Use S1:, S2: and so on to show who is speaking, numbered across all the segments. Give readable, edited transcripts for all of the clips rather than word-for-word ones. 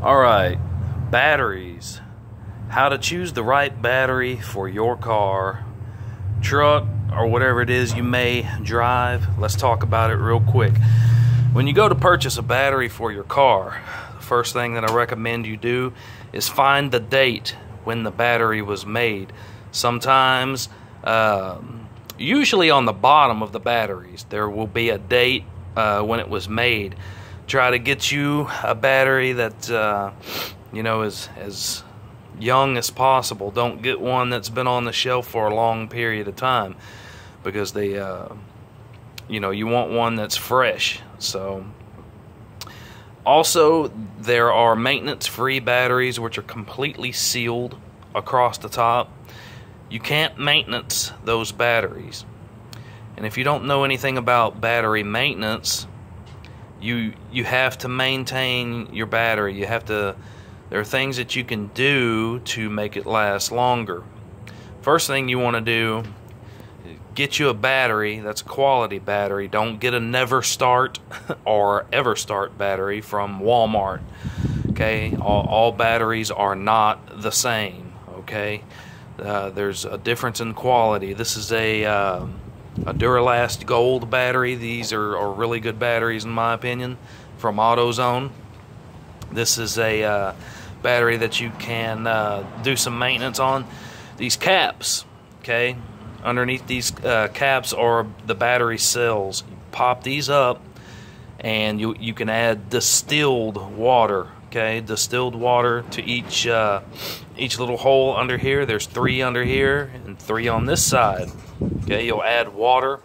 S1: Alright, batteries. How to choose the right battery for your car, truck, or whatever it is you may drive. Let's talk about it real quick. When you go to purchase a battery for your car, the first thing that I recommend you do is find the date when the battery was made. Sometimes, usually on the bottom of the batteries, there will be a date when it was made. Try to get you a battery that is as young as possible. Don't get one that's been on the shelf for a long period of time, because they you want one that's fresh. So also, there are maintenance-free batteries which are completely sealed across the top. You can't maintenance those batteries, and if you don't know anything about battery maintenance, you have to maintain your battery. There are things that you can do to make it last longer. First thing you want to do, get you a battery that's a quality battery. Don't get a Never Start or Ever Start battery from Walmart. Okay, all batteries are not the same. Okay, there's a difference in quality. This is a Duralast Gold battery. These are really good batteries in my opinion, from AutoZone. This is a battery that you can do some maintenance on. These caps, okay, underneath these caps are the battery cells. You pop these up and you can add distilled water. Okay, distilled water to each little hole under here. There's 3 under here and 3 on this side. Okay, you'll add water.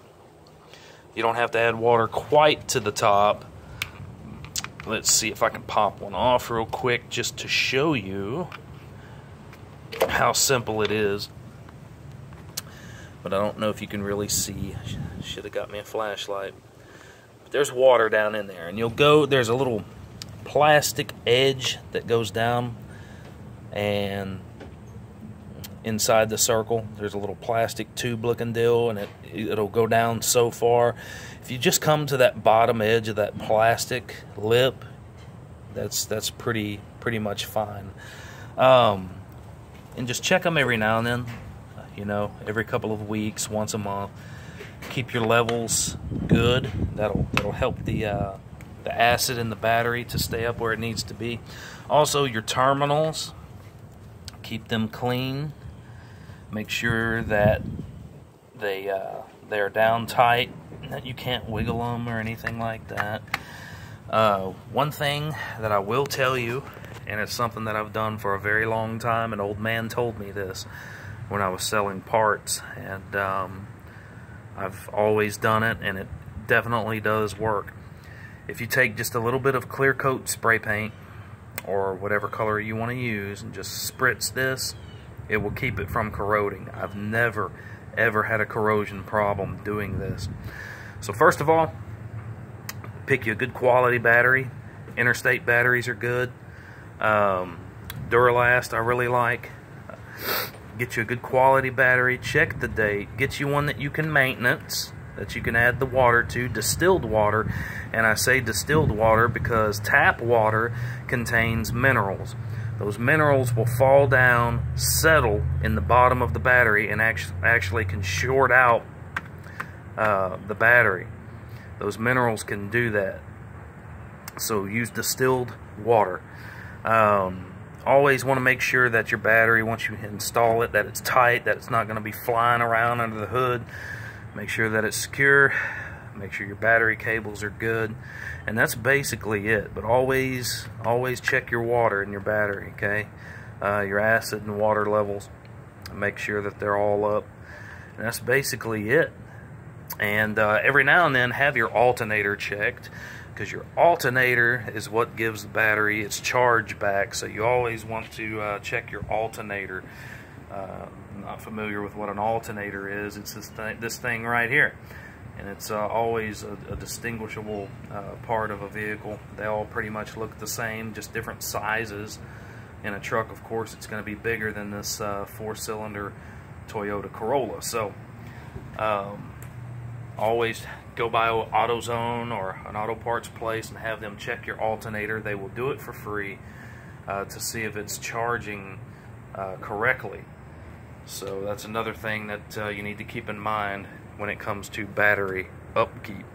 S1: You don't have to add water quite to the top. Let's see if I can pop one off real quick just to show you how simple it is. But I don't know if you can really see. Should have got me a flashlight. But there's water down in there, and there's a little plastic edge that goes down, and inside the circle there's a little plastic tube looking deal, and it'll go down so far. If you just come to that bottom edge of that plastic lip, that's pretty much fine. And just check them every now and then, every couple of weeks, once a month. Keep your levels good. That'll help the acid in the battery to stay up where it needs to be. Also, your terminals, keep them clean. Make sure that they're down tight, that you can't wiggle them or anything like that. One thing that I will tell you, and it's something that I've done for a very long time, an old man told me this when I was selling parts, and I've always done it, and it definitely does work. If you take just a little bit of clear coat spray paint, or whatever color you want to use, and just spritz this, it will keep it from corroding. I've never ever had a corrosion problem doing this. So first of all, pick you a good quality battery. Interstate batteries are good. Duralast I really like. Get you a good quality battery. Check the date. Get you one that you can maintenance, that you can add the water to, distilled water. And I say distilled water because tap water contains minerals. Those minerals will fall down, settle in the bottom of the battery, and actually can short out the battery. Those minerals can do that. So use distilled water. Always want to make sure that your battery, once you install it, that it's tight, that it's not going to be flying around under the hood. Make sure that it's secure. Make sure your battery cables are good. And that's basically it. But always check your water in your battery, okay? Your acid and water levels. Make sure that they're all up. And that's basically it. And every now and then have your alternator checked, because your alternator is what gives the battery its charge back. So you always want to check your alternator. I'm not familiar with what an alternator is. It's this thing right here. And it's always a distinguishable part of a vehicle. They all pretty much look the same, just different sizes. In a truck, of course, it's going to be bigger than this 4-cylinder Toyota Corolla. So always go by AutoZone or an auto parts place and have them check your alternator. They will do it for free. to see if it's charging correctly. So that's another thing that you need to keep in mind when it comes to battery upkeep.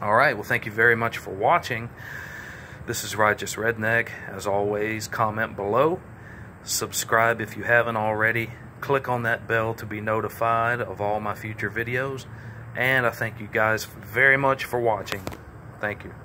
S1: Alright, well, thank you very much for watching. This is Righteous Redneck. As always, comment below. Subscribe if you haven't already. Click on that bell to be notified of all my future videos. And I thank you guys very much for watching. Thank you.